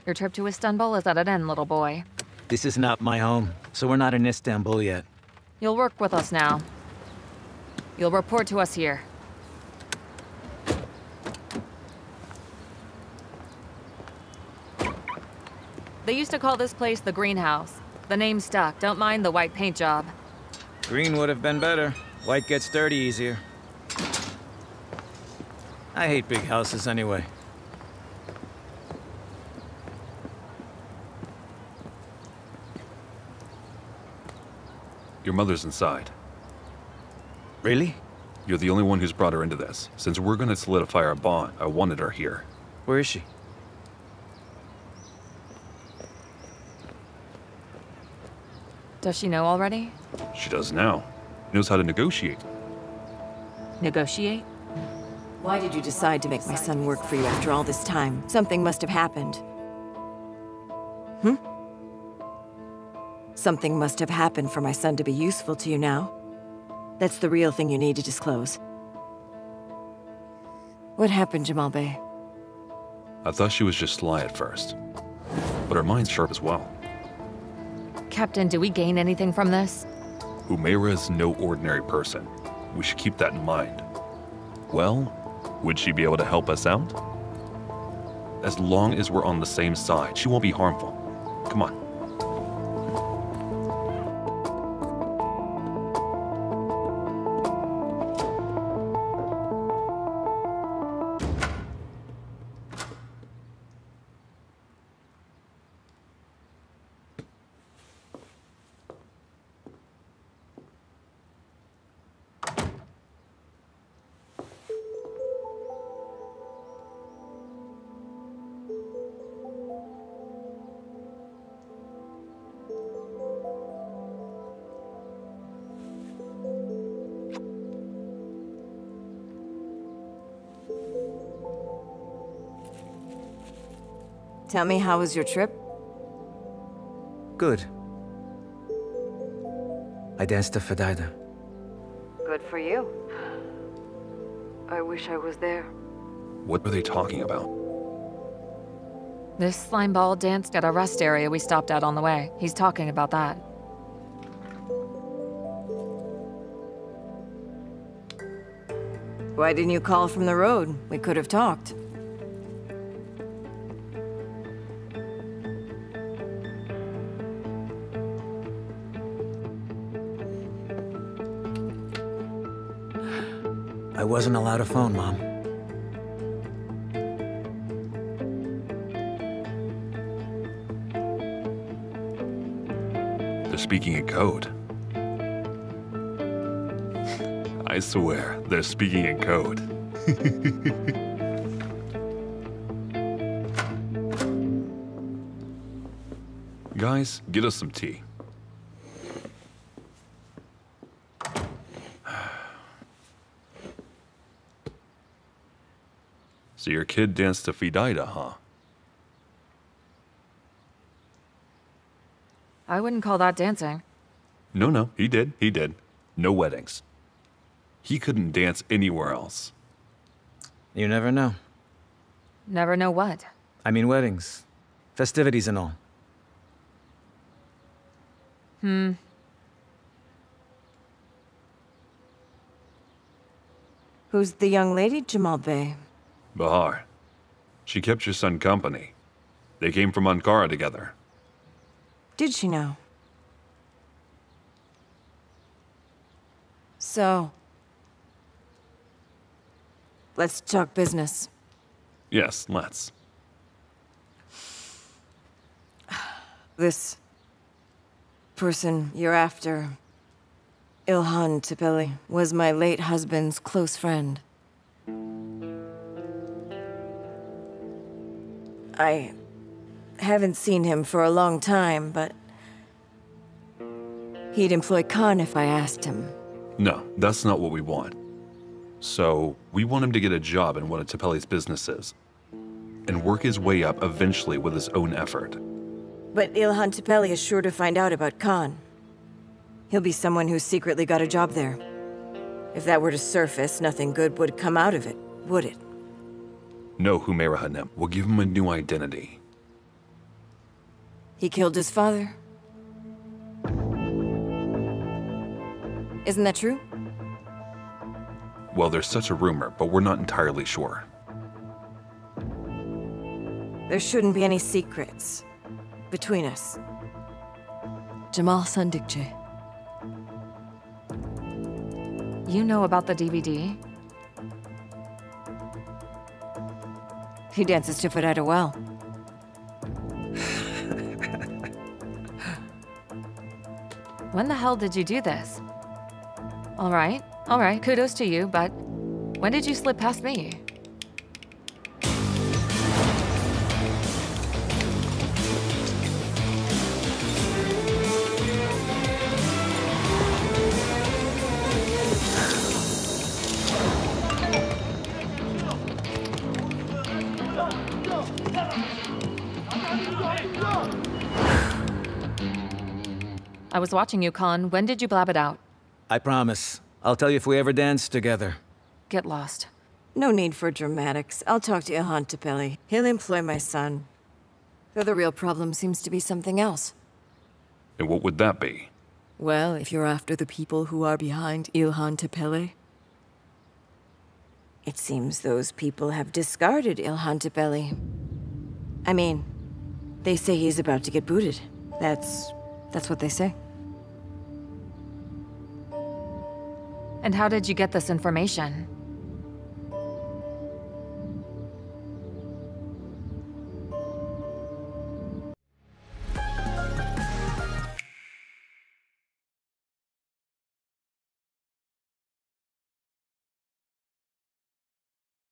Your trip to Istanbul is at an end, little boy. This is not my home, so we're not in Istanbul yet. You'll work with us now. You'll report to us here. They used to call this place the greenhouse. The name stuck. Don't mind the white paint job. Green would have been better. White gets dirty easier. I hate big houses anyway. Your mother's inside. Really? You're the only one who's brought her into this. Since we're gonna solidify our bond, I wanted her here. Where is she? Does she know already? She does now. Knows how to negotiate. Negotiate? Why did you decide to make my son work for you after all this time? Something must have happened. Something must have happened for my son to be useful to you now. That's the real thing you need to disclose. What happened, Jamal Bey? I thought she was just sly at first. But her mind's sharp as well. Captain, do we gain anything from this? Humaira is no ordinary person. We should keep that in mind. Well, would she be able to help us out? As long as we're on the same side, she won't be harmful. Come on. Tell me, how was your trip? Good. I danced to Fadayda. Good for you. I wish I was there. What are they talking about? This slime ball danced at a rest area we stopped at on the way. He's talking about that. Why didn't you call from the road? We could have talked. I wasn't allowed a phone, Mom. They're speaking in code. I swear, they're speaking in code. Guys, get us some tea. So your kid danced to Fidayda, huh? I wouldn't call that dancing. No, he did. No weddings. He couldn't dance anywhere else. You never know. Never know what. I mean weddings, festivities and all. Who's the young lady, Jamal Bey? Bahar. She kept your son company. They came from Ankara together. Did she now? So, let's talk business. Yes, let's. This person you're after, İlhan Tepeli, was my late husband's close friend. I haven't seen him for a long time, but he'd employ Kaan if I asked him. No, that's not what we want. So, we want him to get a job in one of Tepeli's businesses and work his way up eventually with his own effort. But İlhan Tepeli is sure to find out about Kaan. He'll be someone who's secretly got a job there. If that were to surface, nothing good would come out of it, would it? No, Humaira Hanem. We'll give him a new identity. He killed his father. Isn't that true? Well, there's such a rumor, but we're not entirely sure. There shouldn't be any secrets between us. Jamal Sandikche. You know about the DVD? He dances to Ferrero well. When the hell did you do this? All right, kudos to you, but when did you slip past me? I was watching you, Kaan. When did you blab it out? I promise. I'll tell you if we ever dance together. Get lost. No need for dramatics. I'll talk to Ilhan Tepeli. He'll employ my son. Though the real problem seems to be something else. And what would that be? Well, if you're after the people who are behind Ilhan Tepeli, it seems those people have discarded Ilhan Tepeli. I mean, they say he's about to get booted. That's what they say. And how did you get this information?